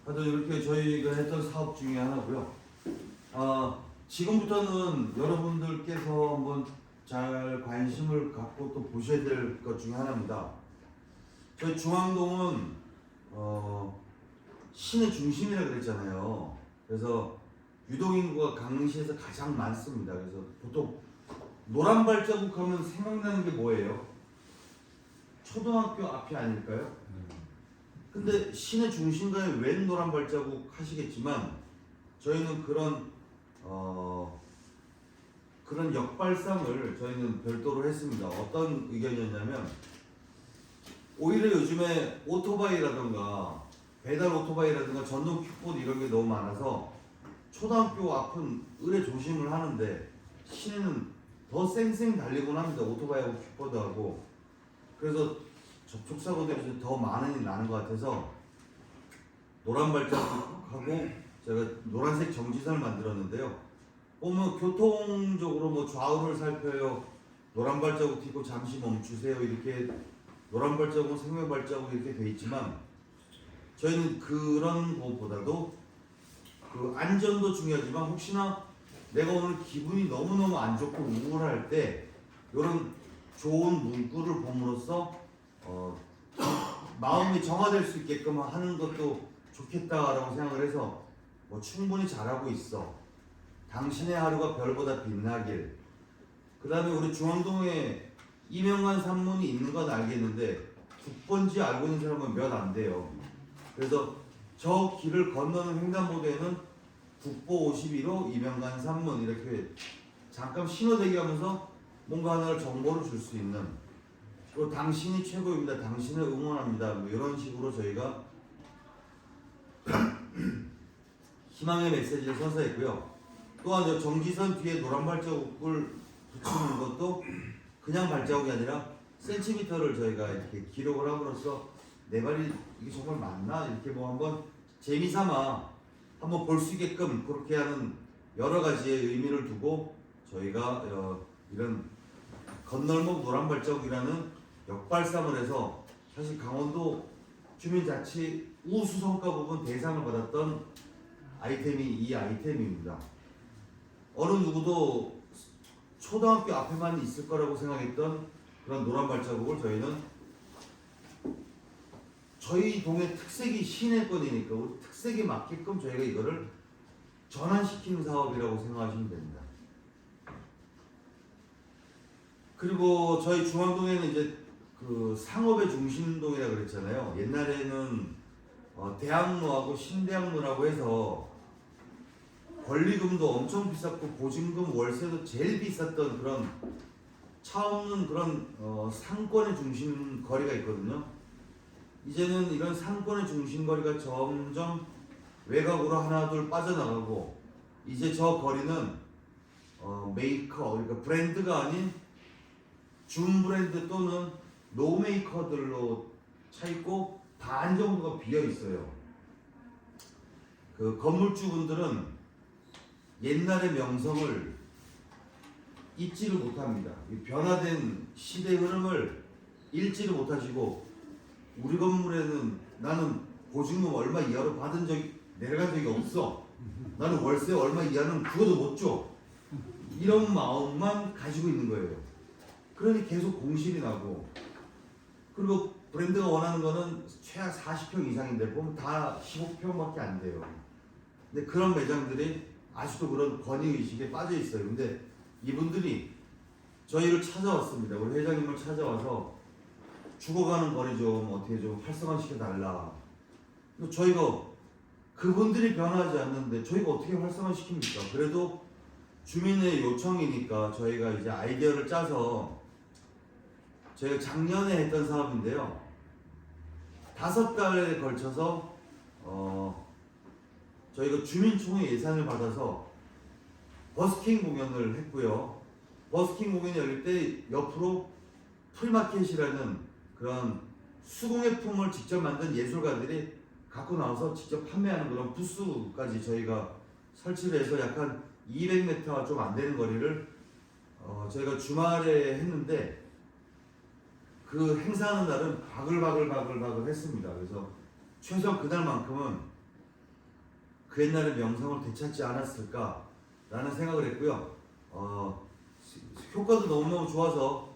하여튼 이렇게 저희가 했던 사업 중에 하나고요. 지금부터는 여러분들께서 한번 잘 관심을 갖고 또 보셔야 될 것 중에 하나입니다. 저희 중앙동은 시내 중심이라 그랬잖아요. 그래서 유동인구가 강릉시에서 가장 많습니다. 그래서 보통 노란 발자국 하면 생각나는 게 뭐예요? 초등학교 앞이 아닐까요? 근데 시내 중심가에 웬 노란 발자국 하시겠지만 저희는 그런 역발상을 저희는 별도로 했습니다. 어떤 의견이었냐면 오히려 요즘에 오토바이라든가 배달 오토바이라든가 전동 킥보드 이런 게 너무 많아서 초등학교 앞은 의뢰 조심을 하는데 시내는 더 쌩쌩 달리곤 합니다. 오토바이하고 킥보드하고. 그래서 접촉사고들이 더 많이 나는 것 같아서 노란 발자국하고 제가 노란색 정지선을 만들었는데요. 보면 교통적으로 뭐 좌우를 살펴요. 노란 발자국 튀고 잠시 멈추세요. 이렇게 노란 발자국은 생명 발자국 이렇게 돼 있지만 저희는 그런 것보다도 그 안전도 중요하지만 혹시나 내가 오늘 기분이 너무너무 안 좋고 우울할 때 이런 좋은 문구를 봄으로써 마음이 정화될 수 있게끔 하는 것도 좋겠다라고 생각을 해서 뭐 충분히 잘하고 있어. 당신의 하루가 별보다 빛나길. 그 다음에 우리 중앙동에 이명관 산문이 있는 건 알겠는데 6번지 알고 있는 사람은 몇 안 돼요. 그래서 저 길을 건너는 횡단보도에는 국보 51호 이명관 산문 이렇게 잠깐 신호 대기하면서 뭔가 하나를 정보를 줄 수 있는, 그리고 당신이 최고입니다. 당신을 응원합니다. 뭐 이런 식으로 저희가 희망의 메시지를 선사했고요. 또한 정지선 뒤에 노란 발자국을 붙이는 것도 그냥 발자국이 아니라 센티미터를 저희가 이렇게 기록을 함으로써 내 발이 이게 정말 맞나 이렇게 뭐 한번 재미삼아 한번 볼 수 있게끔 그렇게 하는 여러 가지의 의미를 두고 저희가 이런 건널목 노란 발자국이라는 역발상을 해서 사실 강원도 주민자치 우수성과 부분 대상을 받았던 아이템이 이 아이템입니다. 어느 누구도 초등학교 앞에만 있을 거라고 생각했던 그런 노란 발자국을 저희는 저희 동의 특색이 시내권이니까 우리 특색에 맞게끔 저희가 이거를 전환시키는 사업이라고 생각하시면 됩니다. 그리고 저희 중앙동에는 이제 그 상업의 중심동이라고 그랬잖아요. 옛날에는 대학로하고 신대학로라고 해서 권리금도 엄청 비쌌고 보증금 월세도 제일 비쌌던 그런 차 없는 그런 상권의 중심 거리가 있거든요. 이제는 이런 상권의 중심 거리가 점점 외곽으로 하나둘 빠져나가고 이제 저 거리는 메이커, 그러니까 브랜드가 아닌 준 브랜드 또는 노메이커들로 차 있고 반 정도가 비어 있어요. 그 건물주분들은 옛날의 명성을 잊지를 못합니다. 변화된 시대의 흐름을 읽지를 못하시고 우리 건물에는 나는 보증금 얼마 이하로 받은 적이 내려간 적이 없어. 나는 월세 얼마 이하는 그것도 못 줘. 이런 마음만 가지고 있는 거예요. 그러니 계속 공실이 나고, 그리고 브랜드가 원하는 거는 최하 40평 이상인데 보면 다 15평밖에 안 돼요. 근데 그런 매장들이 아직도 그런 권위의식에 빠져 있어요. 근데 이분들이 저희를 찾아왔습니다. 우리 회장님을 찾아와서 죽어가는 거리 좀 어떻게 좀 활성화시켜 달라. 저희가 그분들이 변하지 않는데 저희가 어떻게 활성화시킵니까? 그래도 주민의 요청이니까 저희가 이제 아이디어를 짜서 저희가 작년에 했던 사업인데요. 5달에 걸쳐서 저희가 주민총회 예산을 받아서 버스킹 공연을 했고요. 버스킹 공연이 열릴 때 옆으로 풀마켓이라는 그런 수공예품을 직접 만든 예술가들이 갖고 나와서 직접 판매하는 그런 부스까지 저희가 설치를 해서 약간 200m 좀 안 되는 거리를 저희가 주말에 했는데 그 행사하는 날은 바글바글 했습니다. 그래서 최소한 그날만큼은 그 옛날의 명성을 되찾지 않았을까라는 생각을 했고요. 효과도 너무너무 좋아서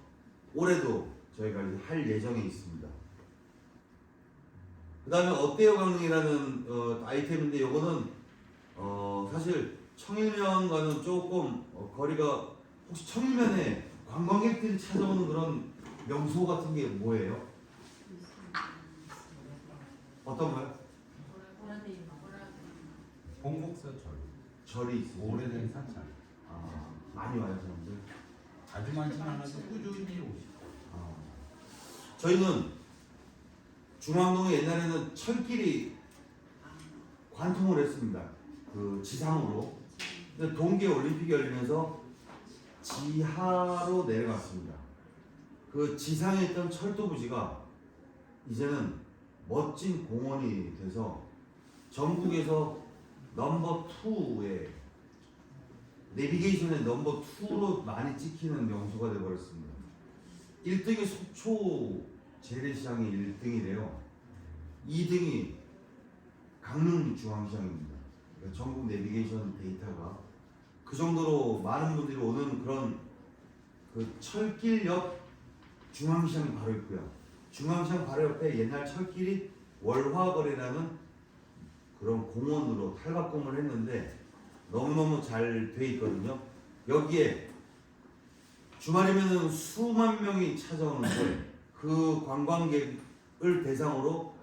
올해도 저희가 이제 할 예정에 있습니다. 그 다음에 어때요 강릉이라는 아이템인데 이거는 사실 청일면과는 조금 거리가, 혹시 청일면에 관광객들이 찾아오는 그런 명소 같은 게 뭐예요? 어떤 거요? 홍국서절 절이 있어요. 오래된 사찰 많이 와요 사람들. 아주 많지는 않아도 꾸준히 오시고. 저희는 중앙동에 옛날에는 철길이 관통을 했습니다. 그 지상으로. 근데 동계 올림픽이 열리면서 지하로 내려갔습니다. 그 지상에 있던 철도 부지가 이제는 멋진 공원이 돼서 전국에서 넘버 2에 내비게이션의 넘버 2로 많이 찍히는 명소가 되어버렸습니다. 1등이 속초 재래시장이 1등이래요. 2등이 강릉중앙시장입니다. 그러니까 전국 내비게이션 데이터가 그 정도로 많은 분들이 오는 그런 그 철길 옆 중앙시장이 바로 있고요. 중앙시장 바로 옆에 옛날 철길이 월화거리라는 그런 공원으로 탈바꿈을 했는데 너무너무 잘 돼 있거든요. 여기에 주말이면 수만 명이 찾아오는데 그 관광객을 대상으로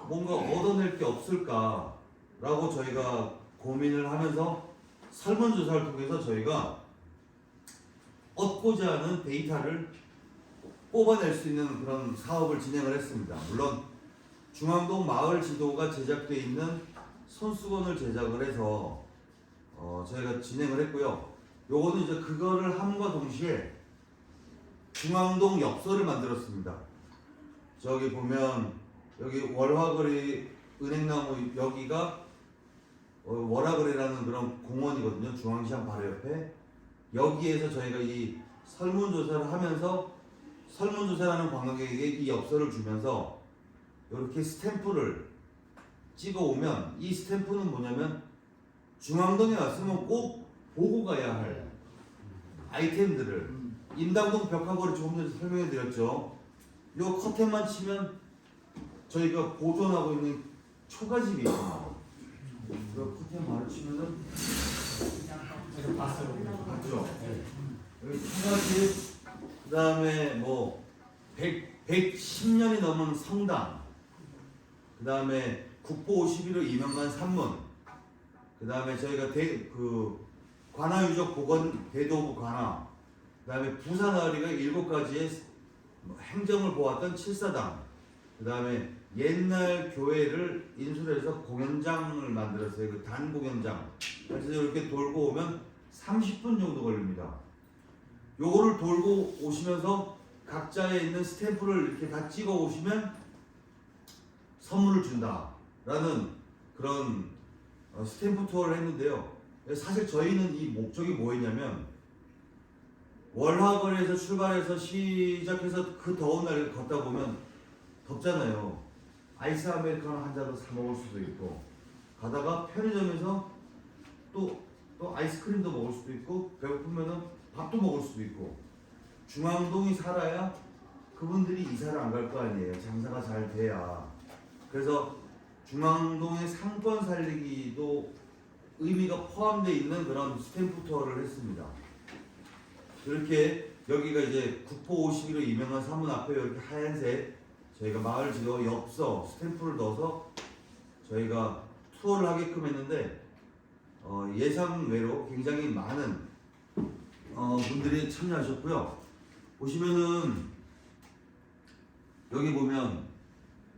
뭔가 얻어낼 게 없을까라고 저희가 고민을 하면서 설문조사를 통해서 저희가 얻고자 하는 데이터를 뽑아낼 수 있는 그런 사업을 진행을 했습니다. 물론 중앙동 마을 지도가 제작되어 있는 손수건을 제작을 해서 저희가 진행을 했고요. 요거는 이제 그거를 함과 동시에 중앙동 엽서를 만들었습니다. 저기 보면 여기 월화거리 은행나무 여기가 월화거리라는 그런 공원이거든요. 중앙시장 바로 옆에. 여기에서 저희가 이 설문조사를 하면서 설문조사라는 관광객에게 이 엽서를 주면서 이렇게 스탬프를 찍어 오면 이 스탬프는 뭐냐면 중앙동에 왔으면 꼭 보고 가야 할 아이템들을 임당동 벽화거리 조금 전에 설명해 드렸죠. 요 커튼만 치면 저희가 보존하고 있는 초가집이 있습니다. 요 커튼만 치면은 봤죠? 여기 초가집, 그 다음에 뭐 110년이 넘은 성당, 그 다음에 국보 51호 이명관 산문, 그 다음에 저희가 관아유적 복원 대도부 관아, 그 다음에 부산아리가 7가지의 행정을 보았던 칠사당, 그 다음에 옛날 교회를 인수해서 공연장을 만들었어요. 그 단공연장. 그래서 이렇게 돌고 오면 30분 정도 걸립니다. 요거를 돌고 오시면서 각자에 있는 스탬프를 이렇게 다 찍어 오시면 선물을 준다라는 그런 스탬프 투어를 했는데요. 사실 저희는 이 목적이 뭐였냐면 월화거리에서 출발해서 시작해서 그 더운 날 걷다 보면 덥잖아요. 아이스 아메리카노 한 잔도 사 먹을 수도 있고, 가다가 편의점에서 또 아이스크림도 먹을 수도 있고, 배고프면은 밥도 먹을 수도 있고, 중앙동이 살아야 그분들이 이사를 안 갈 거 아니에요. 장사가 잘 돼야. 그래서 중앙동의 상권 살리기도 의미가 포함되어 있는 그런 스탬프 투어를 했습니다. 이렇게 여기가 이제 국보 51호 이명관 사문 앞에 이렇게 하얀색 저희가 마을 지도 엽서 스탬프를 넣어서 저희가 투어를 하게끔 했는데 예상외로 굉장히 많은 분들이 참여하셨고요. 보시면은 여기 보면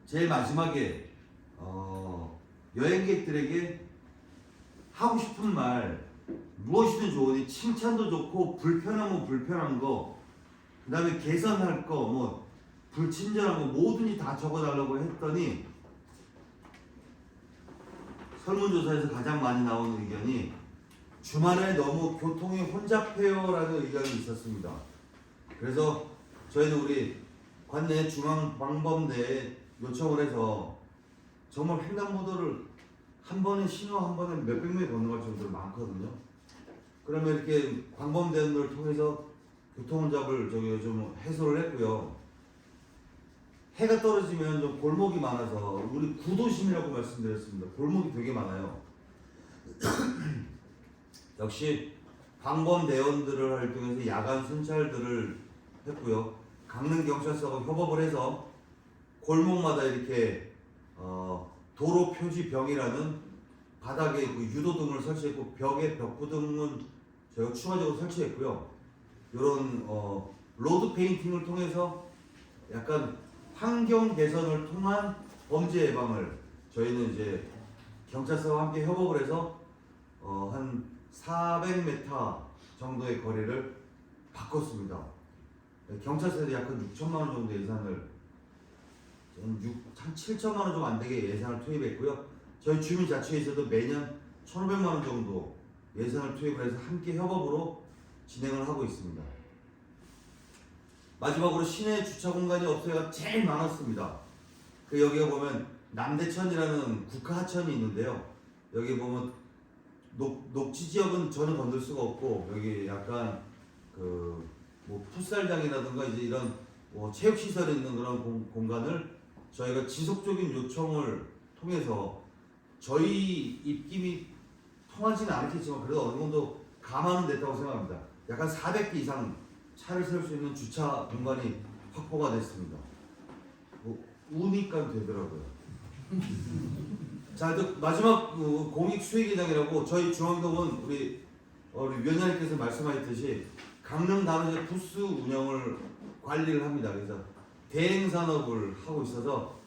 제일 마지막에 여행객들에게 하고 싶은 말 무엇이든 좋으니 칭찬도 좋고 불편하면 불편한 거, 그 다음에 개선할 거, 뭐 불친절한 거 뭐든지 다 적어달라고 했더니 설문조사에서 가장 많이 나오는 의견이 주말에 너무 교통이 혼잡해요라는 의견이 있었습니다. 그래서 저희는 우리 관내 중앙방범대에 요청을 해서 정말 횡단보도를 한 번에 신호 한 번에 몇백 명이 건너갈 정도로 많거든요. 그러면 이렇게 광범대원들을 통해서 교통잡을 저기 좀 해소를 했고요. 해가 떨어지면 좀 골목이 많아서 우리 구도심이라고 말씀드렸습니다. 골목이 되게 많아요. 역시 광범대원들을 활동해서 야간 순찰들을 했고요. 강릉경찰서가 협업을 해서 골목마다 이렇게 도로 표지 병이라는 바닥에 그 유도등을 설치했고 벽에 벽부등은 저희가 추가적으로 설치했고요. 이런 로드 페인팅을 통해서 약간 환경 개선을 통한 범죄 예방을 저희는 이제 경찰서와 함께 협업을 해서 한 400m 정도의 거리를 바꿨습니다. 경찰서에서 약 6천만 원 정도 예산을 한 7천만 원 좀 안 되게 예산을 투입했고요. 저희 주민자치회에서도 매년 1,500만 원 정도 예산을 투입을 해서 함께 협업으로 진행을 하고 있습니다. 마지막으로 시내 주차 공간이 없어야 제일 많았습니다. 그 여기가 보면 남대천이라는 국가 하천이 있는데요. 여기 보면 녹지 지역은 전혀 건들 수가 없고 여기 약간 그 뭐 풋살장이라든가 이제 이런 뭐 체육 시설이 있는 그런 공간을 저희가 지속적인 요청을 통해서 저희 입김이 통하지는 않겠지만 그래도 어느 정도 감안은 됐다고 생각합니다. 약간 400개 이상 차를 세울 수 있는 주차 공간이 확보가 됐습니다. 뭐 우니까 되더라고요. 자, 마지막 공익 수익회장이라고 저희 중앙동은 우리 위원장님께서 말씀하셨듯이 강릉 단원제 부스 운영을 관리를 합니다. 그래서 대행 산업을 하고 있어서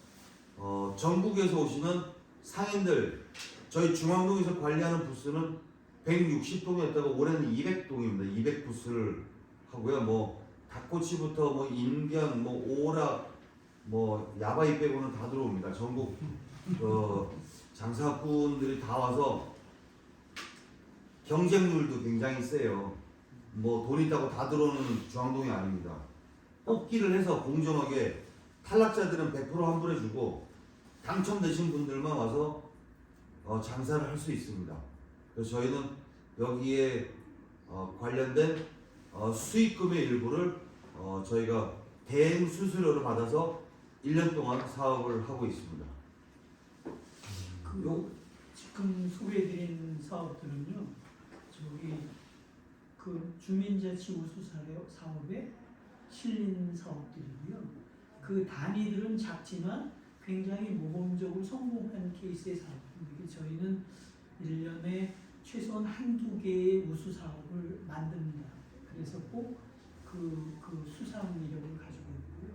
전국에서 오시는 상인들 저희 중앙동에서 관리하는 부스는 160동이었다가 올해는 200동입니다. 200부스를 하고요. 뭐 닭꼬치부터 뭐 인변, 뭐 오락, 뭐 야바이 빼고는 다 들어옵니다. 전국 장사꾼들이 다 와서 경쟁률도 굉장히 세요. 뭐 돈 있다고 다 들어오는 중앙동이 아닙니다. 뽑기를 해서 공정하게 탈락자들은 100% 환불해주고 당첨되신 분들만 와서 장사를 할 수 있습니다. 그래서 저희는 여기에 관련된 수익금의 일부를 저희가 대행 수수료를 받아서 1년 동안 사업을 하고 있습니다. 지금 소개해드린 사업들은요, 저기 그 주민자치 우수 사업에 실린 사업들이고요. 그 단위들은 작지만 굉장히 모범적으로 성공한 케이스의 사업입니다. 저희는 1년에 최소한 한두 개의 우수 사업을 만듭니다. 그래서 꼭 그 수상 이력을 가지고 있고요.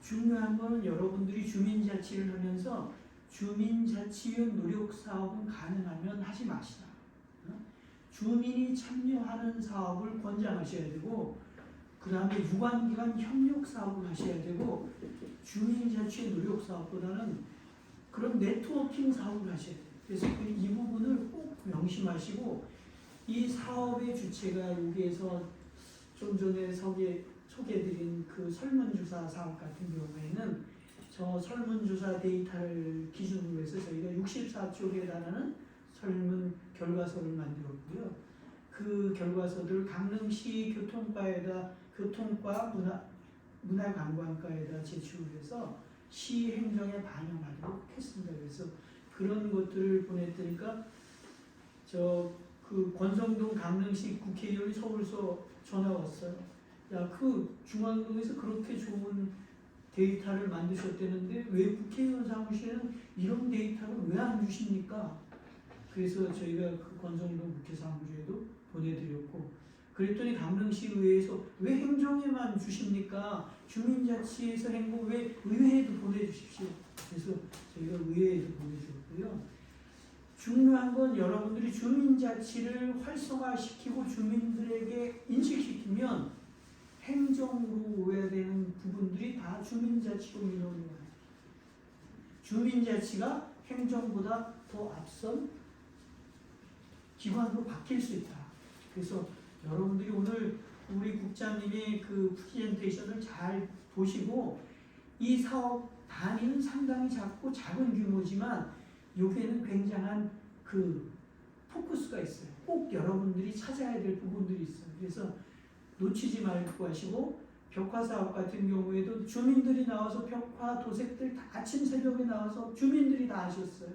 중요한 건 여러분들이 주민자치를 하면서 주민자치의 노력 사업은 가능하면 하지 마시다. 주민이 참여하는 사업을 권장하셔야 되고, 그 다음에 유관기관 협력 사업을 하셔야 되고, 주민자치의 노력 사업보다는 그런 네트워킹 사업을 하셔야 돼요. 그래서 이 부분을 꼭 명심하시고, 이 사업의 주체가 여기에서 좀 전에 소개해드린 그 설문조사 사업 같은 경우에는 저 설문조사 데이터를 기준으로 해서 저희가 64쪽에 달하는 설문 결과서를 만들었고요. 그 결과서들을 강릉시 교통과 문화관광과에다 제출해서 시 행정에 반영하도록 했습니다. 그래서 그런 것들을 보냈더니까 그 권성동 강릉시 국회의원이 서울서 전화 왔어요. 야, 그 중앙동에서 그렇게 좋은 데이터를 만드셨다는데 왜 국회의원 사무실에는 이런 데이터를 왜 안 주십니까? 그래서 저희가 그 권성동 국회 사무실에도 보내드렸고, 그랬더니 강릉시 의회에서 왜 행정에만 주십니까? 주민자치에서 행보 왜 의회에도 보내주십시오. 그래서 저희가 의회에도 보내주었고요. 중요한 건 여러분들이 주민자치를 활성화시키고 주민들에게 인식시키면 행정으로 오야 되는 부분들이 다 주민자치로 민원이 와요. 주민자치가 행정보다 더 앞선 기관으로 바뀔 수 있다. 그래서 여러분들이 오늘 우리 국장님의 그 프레젠테이션을 잘 보시고, 이 사업 단위는 상당히 작고 작은 규모지만 여기에는 굉장한 그 포커스가 있어요. 꼭 여러분들이 찾아야 될 부분들이 있어요. 그래서 놓치지 말고 하시고, 벽화 사업 같은 경우에도 주민들이 나와서 벽화 도색들 다 아침 새벽에 나와서 주민들이 다 하셨어요.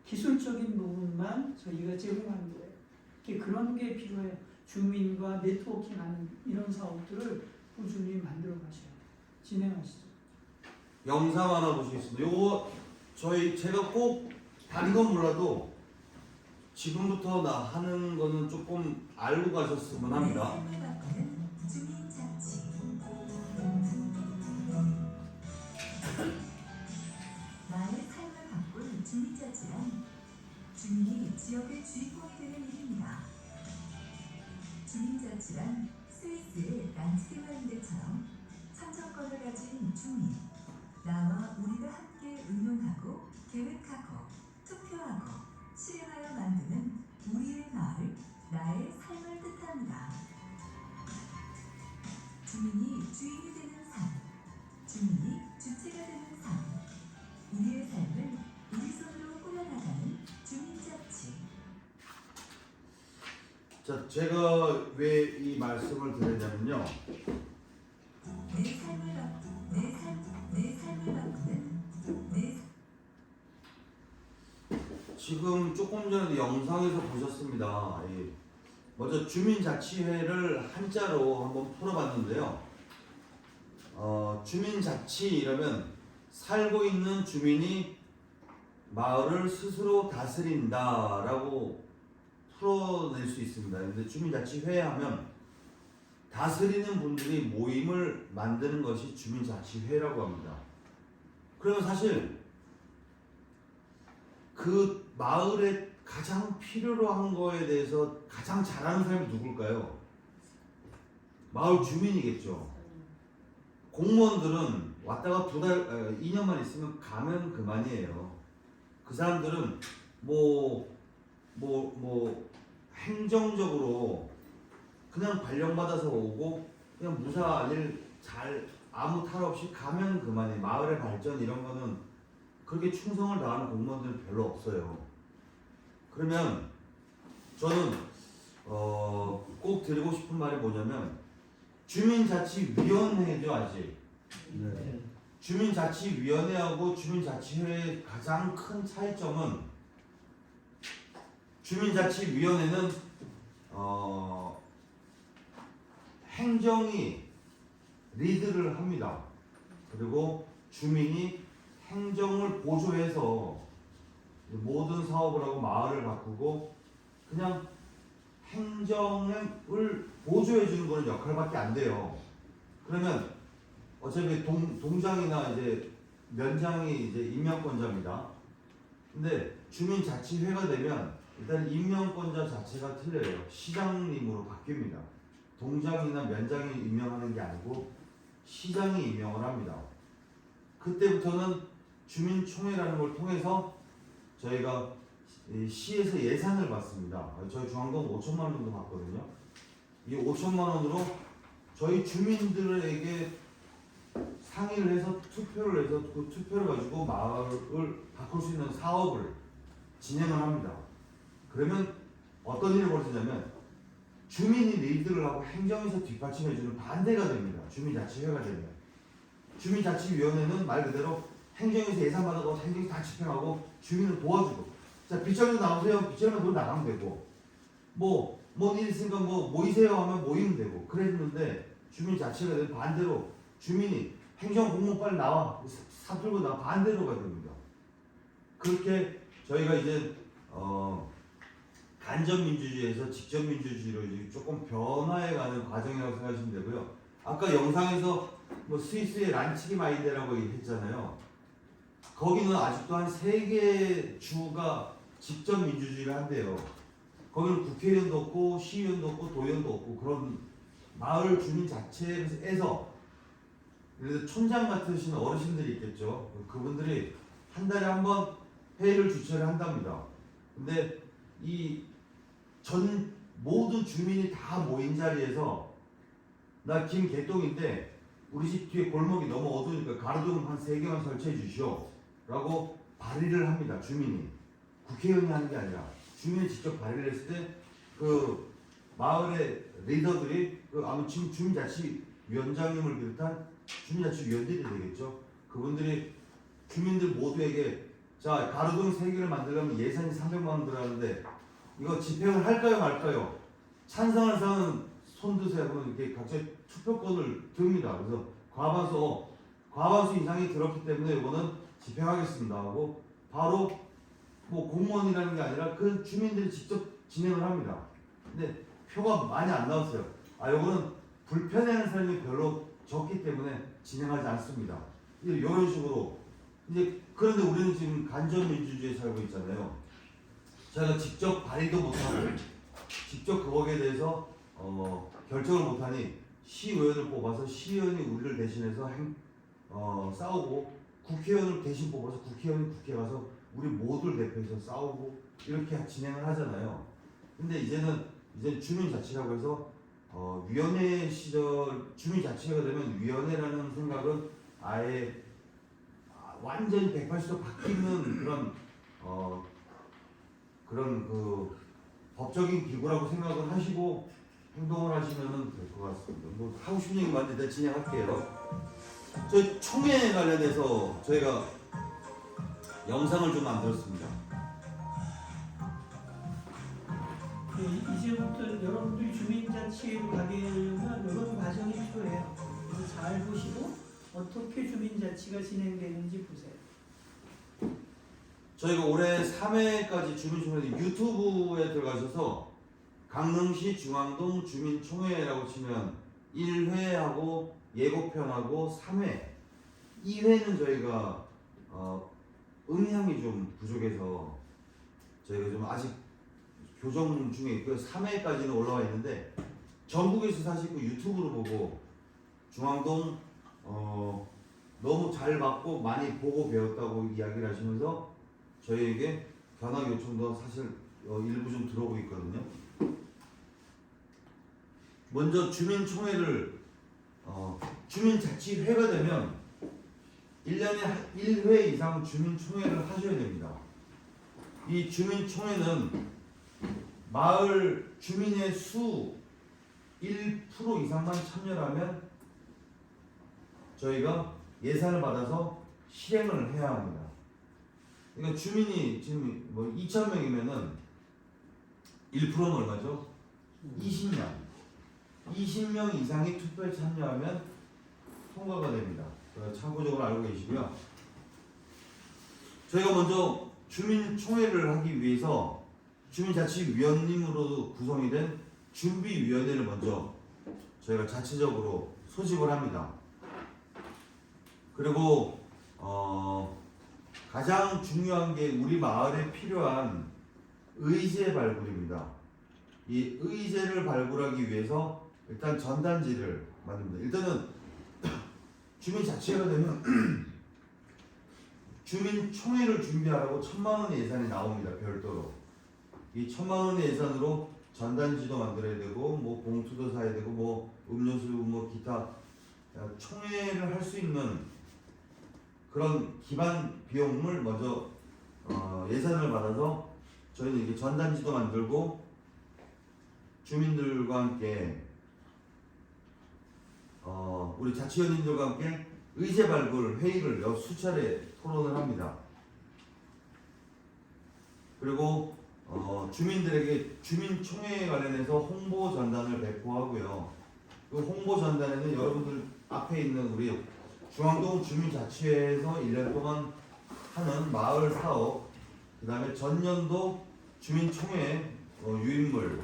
기술적인 부분만 저희가 제공하는 거예요. 그런 게 필요해요. 주민과 네트워킹하는 이런 사업들을 꾸준히 만들어 가셔야 돼요. 진행하시죠. 영상 하나 보시겠습니다. 요거 제가 꼭 다른 건 몰라도 지금부터 나 하는 거는 조금 알고 가셨으면 합니다. 나의 삶을 바꾼 주민자치란 주민이 지역의 주인공이 되는 일입니다. 주민자치란 스위스의 란스게마인드처럼 참정권을 가진 주민, 나와 우리가 함께 의논하고 계획하고 투표하고 실행하여 만드는 우리의 마을, 나의 삶을 뜻합니다. 주민이 주인이 되는 삶, 주민이 주체가 되는 삶, 우리의 삶을 우리 손으로 꾸려나가는 주민자치. 자, 제가 왜 이 말씀을 드리냐면요. 내 삶을 바꾸는 지금 조금 전에 영상에서 보셨습니다. 먼저 주민자치회를 한자로 한번 풀어봤는데요. 주민자치 이러면 살고 있는 주민이 마을을 스스로 다스린다라고 풀어낼 수 있습니다. 근데 주민자치회 하면 다스리는 분들이 모임을 만드는 것이 주민자치회라고 합니다. 그러면 사실 그 마을에 가장 필요로 한 거에 대해서 가장 잘하는 사람이 누굴까요? 마을 주민이겠죠. 공무원들은 왔다가 2년만 있으면 가면 그만이에요. 그 사람들은 행정적으로 그냥 발령받아서 오고 그냥 무사 일 잘 아무 탈 없이 가면 그만이에요. 마을의 발전 이런 거는 그렇게 충성을 다하는 공무원들은 별로 없어요. 그러면 저는 꼭 드리고 싶은 말이 뭐냐면 주민자치위원회죠. 아직 네. 주민자치위원회하고 주민자치회의 가장 큰 차이점은 주민자치위원회는 행정이 리드를 합니다. 그리고 주민이 행정을 보조해서 모든 사업을 하고 마을을 바꾸고 그냥 행정을 보조해 주는 거는 역할밖에 안 돼요. 그러면 어차피 동장이나 이제 면장이 이제 임명권자입니다. 근데 주민자치회가 되면 일단 임명권자 자체가 틀려요. 시장님으로 바뀝니다. 동장이나 면장이 임명하는 게 아니고 시장이 임명을 합니다. 그때부터는 주민총회라는 걸 통해서 저희가 시에서 예산을 받습니다. 저희 중앙동 5천만 원 정도 받거든요. 이 5천만 원으로 저희 주민들에게 상의를 해서 투표를 해서 그 투표를 가지고 마을을 바꿀 수 있는 사업을 진행을 합니다. 그러면 어떤 일이 벌어지냐면 주민이 리드를 하고 행정에서 뒷받침해주는 반대가 됩니다. 주민자치회가 되면. 주민자치위원회는 말 그대로 행정에서 예산 받아서 행정에서 다 집행하고 주민을 도와주고, 자 빚쟁이도 나오세요. 빚쟁이만 돈 나가면 되고, 뭔 일 있으니까 모이세요 하면 모이면 되고 그랬는데, 주민자치회가 되면 반대로 주민이 행정 공무원 빨리 나와 사들고 나와 반대로가 됩니다. 그렇게 저희가 이제 간접민주주의에서 직접민주주의로 이제 조금 변화해가는 과정이라고 생각하시면 되고요. 아까 영상에서 스위스의 란치기 마인드라고 했잖아요. 거기는 아직도 한 3개 주가 직접민주주의를 한대요. 거기는 국회의원도 없고 시의원도 없고 도의원도 없고 그런 마을 주민 자체에서 그래서 촌장 같으신 어르신들이 있겠죠. 그분들이 한 달에 한 번 회의를 주최를 한답니다. 근데 이 모든 주민이 다 모인 자리에서 나 김개똥인데 우리 집 뒤에 골목이 너무 어두우니까 가로등 한 3개만 설치해 주시오 라고 발의를 합니다. 주민이. 국회의원이 하는 게 아니라 주민이 직접 발의를 했을 때 그 마을의 리더들이 아마 지금 주민자치위원장님을 비롯한 주민자치위원들이 되겠죠. 그분들이 주민들 모두에게 자 가로등 3개를 만들려면 예산이 300만 원 들어가는데 이거 집행을 할까요 말까요? 찬성하는 사람은 손 드세요. 그러면 이렇게 각자 투표권을 듭니다. 그래서 과반수 이상이 들었기 때문에 이거는 집행하겠습니다 하고 바로 뭐 공무원이라는 게 아니라 그 주민들이 직접 진행을 합니다. 근데 표가 많이 안 나왔어요. 이거는 불편해하는 사람이 별로 적기 때문에 진행하지 않습니다. 이런 식으로 이제 그런데 우리는 지금 간접민주주의에 살고 있잖아요. 저희가 직접 발의도 못하고 직접 거기에 대해서 결정을 못하니 시의원을 뽑아서 시의원이 우리를 대신해서 싸우고 국회의원을 대신 뽑아서 국회의원이 국회 가서 우리 모두를 대표해서 싸우고 이렇게 진행을 하잖아요. 근데 이제는 주민자치라고 해서 위원회 시절 주민자치가 되면 위원회라는 생각은 아예 완전히 180도 바뀌는 그런 그 법적인 기구라고 생각을 하시고 행동을 하시면 될 것 같습니다. 뭐 하고 싶은 얘기 많은데 진행할게요. 저희 총회 관련해서 저희가 영상을 좀 만들었습니다. 이제부터 여러분들이 주민자치로 가게 되려면 이런 과정이 필요해요. 그래서 잘 보시고 어떻게 주민자치가 진행되는지 보세요. 저희가 올해 3회까지 주민총회 유튜브에 들어가셔서 강릉시 중앙동 주민총회라고 치면 1회하고 예고편하고 3회 2회는 저희가 음향이 좀 부족해서 저희가 좀 아직 교정 중에 있고요. 3회까지는 올라와 있는데 전국에서 사실 유튜브로 보고 중앙동 너무 잘 받고 많이 보고 배웠다고 이야기를 하시면서 저희에게 견학 요청도 사실 일부 좀 들어오고 있거든요. 먼저 주민총회를 주민자치회가 되면 1년에 1회 이상 주민총회를 하셔야 됩니다. 이 주민총회는 마을 주민의 수 1% 이상만 참여를 하면 저희가 예산을 받아서 실행을 해야 합니다. 그러니까 주민이 지금 뭐 2,000명이면은 1%는 얼마죠? 20명. 20명 이상이 투표에 참여하면 통과가 됩니다. 참고적으로 알고 계시고요. 저희가 먼저 주민총회를 하기 위해서 주민자치위원님으로 구성이 된 준비위원회를 먼저 저희가 자체적으로 소집을 합니다. 그리고 가장 중요한 게 우리 마을에 필요한 의제 발굴입니다. 이 의제를 발굴하기 위해서 일단 전단지를 만듭니다. 일단은 주민자치회가 되면 주민총회를 준비하라고 1,000만 원의 예산이 나옵니다. 별도로. 이 1,000만 원의 예산으로 전단지도 만들어야 되고 뭐 봉투도 사야 되고 뭐 음료수 뭐 기타 총회를 할 수 있는 그런 기반 비용을 먼저 예산을 받아서 저희는 이렇게 전단지도 만들고 주민들과 함께 우리 자치위원님들과 함께 의제 발굴 회의를 수차례 토론을 합니다. 그리고 주민들에게 주민총회에 관련해서 홍보 전단을 배포하고요. 그 홍보 전단에는 여러분들 앞에 있는 우리 중앙동 주민자치회에서 1년 동안 하는 마을 사업, 그 다음에 전년도 주민총회 유인물,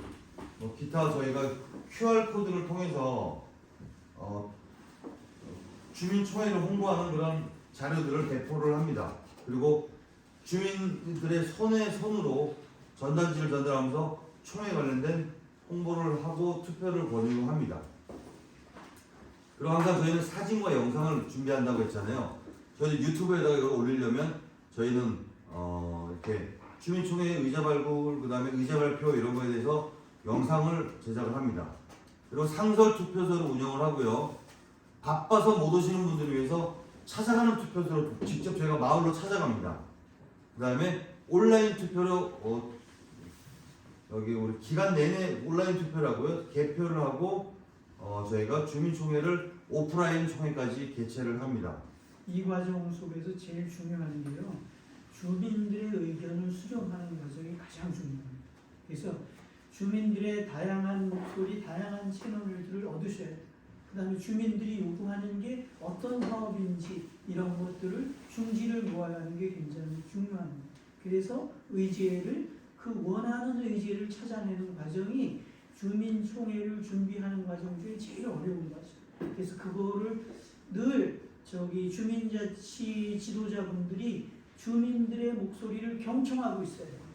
기타 저희가 QR코드를 통해서 주민총회를 홍보하는 그런 자료들을 배포를 합니다. 그리고 주민들의 손으로 전단지를 전달하면서 총회 관련된 홍보를 하고 투표를 권유합니다. 그리고 항상 저희는 사진과 영상을 준비한다고 했잖아요. 저희 유튜브에다가 이걸 올리려면 저희는 이렇게 주민총회 의제 발굴, 그 다음에 의제 발표 이런 거에 대해서 영상을 제작을 합니다. 그리고 상설 투표소를 운영을 하고요. 바빠서 못 오시는 분들을 위해서 찾아가는 투표소로 직접 저희가 마을로 찾아갑니다. 그다음에 온라인 투표로 여기 우리 기간 내내 온라인 투표를 하고요. 개표를 하고 저희가 주민총회를 오프라인 총회까지 개최를 합니다. 이 과정 속에서 제일 중요한 게요. 주민들의 의견을 수렴하는 과정이 가장 중요합니다. 그래서 주민들의 다양한 목소리, 다양한 채널들을 얻으셔야 돼요. 그 다음에 주민들이 요구하는 게 어떤 사업인지 이런 것들을 중지를 모아야 하는 게 굉장히 중요합니다. 그래서 의제를 그 원하는 의제를 찾아내는 과정이 주민총회를 준비하는 과정 중에 제일 어려운 과정. 그래서 그거를 늘 주민자치 지도자분들이 주민들의 목소리를 경청하고 있어야 됩니다.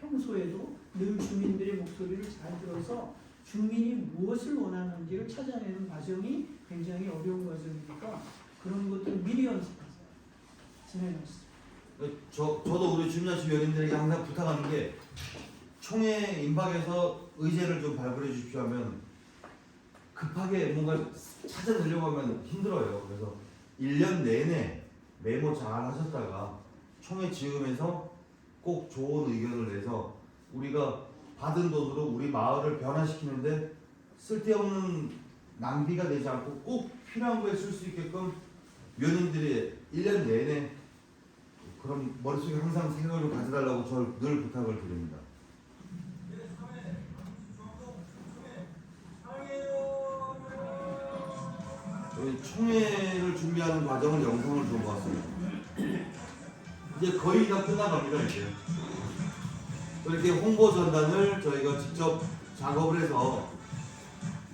평소에도 늘 주민들의 목소리를 잘 들어서 주민이 무엇을 원하는지를 찾아내는 과정이 굉장히 어려운 과정이니까 그런 것들을 미리 연습하세요. 진행하시죠. 저도 우리 주민자치 위원님들에게 항상 부탁하는 게 총회 임박에서 의제를 좀 발굴해 주십시오 하면 급하게 뭔가 찾아내려고 하면 힘들어요. 그래서 1년 내내 메모 잘 하셨다가 총회 지음에서 꼭 좋은 의견을 내서 우리가 받은 돈으로 우리 마을을 변화시키는데 쓸데없는 낭비가 되지 않고 꼭 필요한 거에 쓸 수 있게끔 위원님들이 1년 내내 그런 머릿속에 항상 생각을 가져달라고 저를 늘 부탁을 드립니다. 총회를 준비하는 과정을 영상을 좀 봤습니다. 이제 거의 다 끝나갑니다. 이제 이렇게 홍보 전단을 저희가 직접 작업을 해서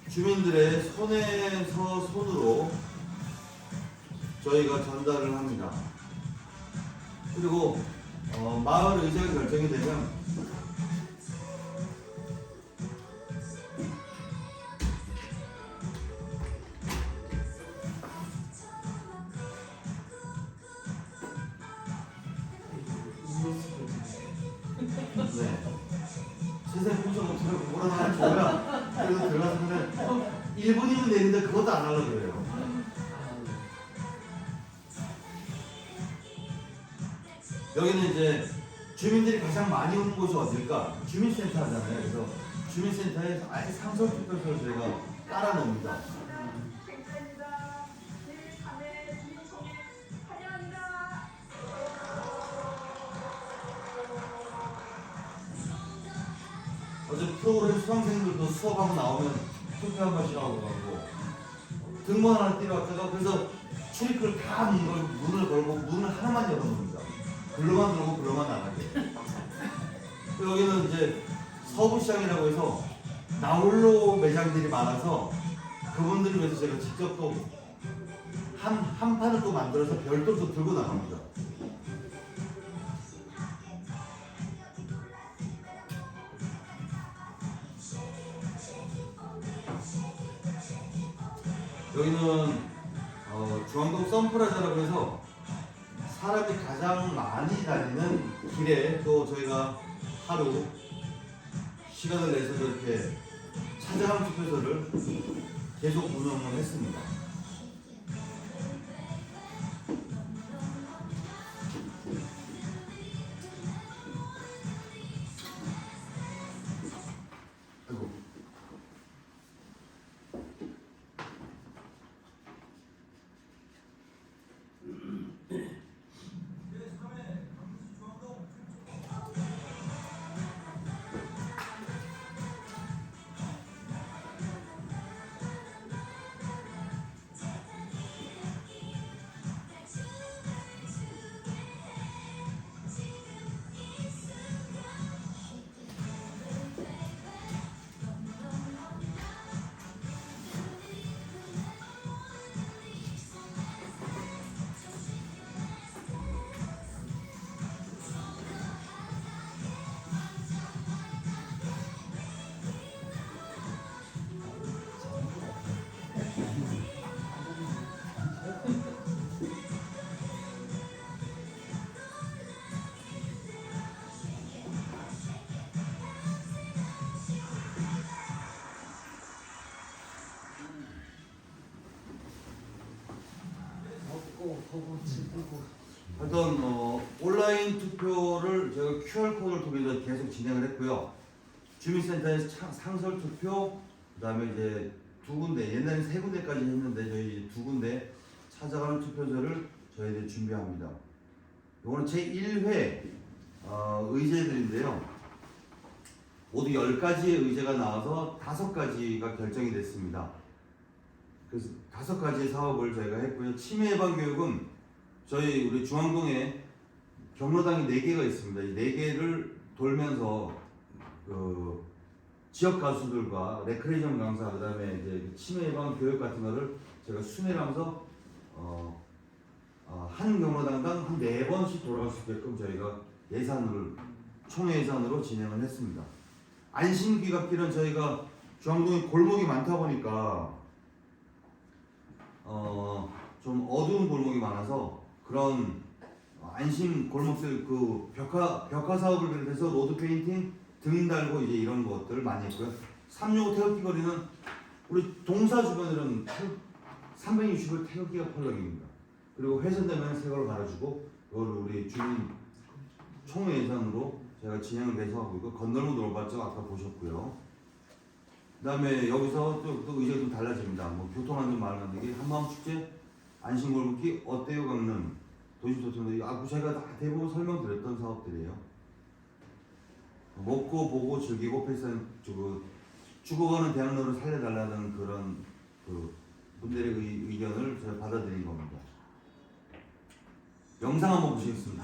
주민들의 손에서 손으로 저희가 전달을 합니다. 그리고 마을 의제가 결정이 되면 세상에 공정 못하고 뭐라 하나 줘야 그래서 들어가서는 1분이면 되는데 그것도 안 하려고 그래요. 여기는 이제 주민들이 가장 많이 오는 곳이 어딜까? 주민센터 하잖아요. 그래서 주민센터에 아예 상설투표소를 저희가 깔아놓습니다. 어제 프로그램 수강생들도 수업하고 나오면 투표 한 번씩 하고 가고 등본 하나 띄러 왔다가 그래서 출입구를 다 문을 걸고 문을 하나만 열어놓습니다. 글로만 들어오고 글로만 나가게. 여기는 이제 서부시장이라고 해서 나홀로 매장들이 많아서 그분들을 위해서 제가 직접 또 한 판을 또 만들어서 별도로 또 들고 나갑니다. 여기는 중앙동 썬프라자라고 해서 사람이 가장 많이 다니는 길에 또 저희가 하루 시간을 내서 이렇게 찾아가는 투표소를 계속 운영을 했습니다. 아이고. 하여튼 온라인 투표를 저희가 QR코드를 통해서 계속 진행을 했고요. 주민센터에서 상설 투표, 그다음에 이제 2군데, 옛날엔 3군데까지 했는데 저희 이제 2군데 찾아가는 투표소를 저희들이 준비합니다. 이거는 제1회 의제들인데요. 모두 10가지의 의제가 나와서 5가지가 결정이 됐습니다. 그래서 5가지의 사업을 저희가 했고요. 치매 예방 교육은 저희 우리 중앙동에 경로당이 4개가 있습니다. 이 4개를 돌면서 그 지역 가수들과 레크레이션 강사, 그다음에 이제 치매 예방 교육 같은 거를 제가 순회를 하면서 한 경로당당 한 4번씩 돌아갈 수 있게끔 저희가 예산을 총회 예산으로 진행을 했습니다. 안심귀갓길은 저희가 중앙동에 골목이 많다 보니까 좀 어두운 골목이 많아서 그런 안심 골목들 그 벽화 사업을 비롯해서 로드 페인팅 등 달고 이제 이런 것들을 많이 했고요. 365 태극기 거리는 우리 동사 주변에는 360을 태극기가 펄럭입니다. 그리고 회선되면 새 걸 갈아주고 그걸 우리 주민 총회 예산으로 제가 진행을 해서 하고 있고 건널목 놀발전 아까 보셨고요. 그다음에 여기서 또 의제가 좀 달라집니다. 뭐 교통안전 말만들기, 한마음 축제, 안심골목길, 어때요 강릉, 도시교통도 제가 다 대부분 설명드렸던 사업들이에요. 먹고 보고 즐기고 패션 죽어가는 대학로를 살려달라는 그런 그 분들의 의견을 제가 받아들인 겁니다. 영상 한번 보시겠습니다.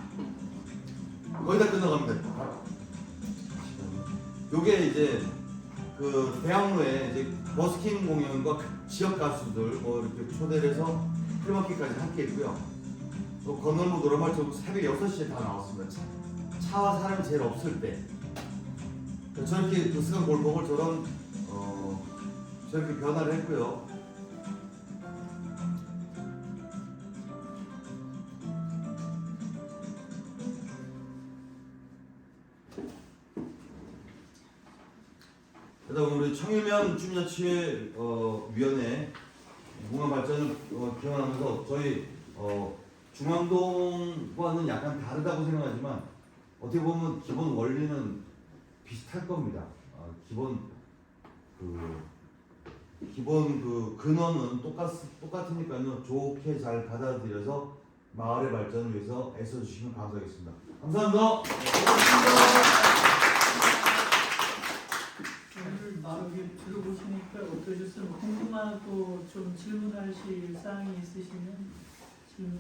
거의 다 끝나갑니다. 요게 이제 그 대학로에 이제 버스킹 공연과 지역 가수들 뭐 이렇게 초대를 해서 플리마켓까지 함께 했고요. 또 건널목 노래발전 새벽 6시에 다 나왔습니다. 차와 사람이 제일 없을 때 저렇게 그 스간 골목을 저렇게 변화를 했고요. 그다음 우리 청일면 주민자치회 위원회 문화 발전을 기원하면서 저희 중앙동과는 약간 다르다고 생각하지만 어떻게 보면 기본 원리는 비슷할 겁니다. 기본 그 근원은 똑같으니까요. 좋게 잘 받아들여서 마을의 발전을 위해서 애써주시면 감사하겠습니다. 감사합니다. 오늘 이렇게 들어보시니까 어떠셨어요? 궁금하고 좀 질문하실 사항이 있으시면 질문.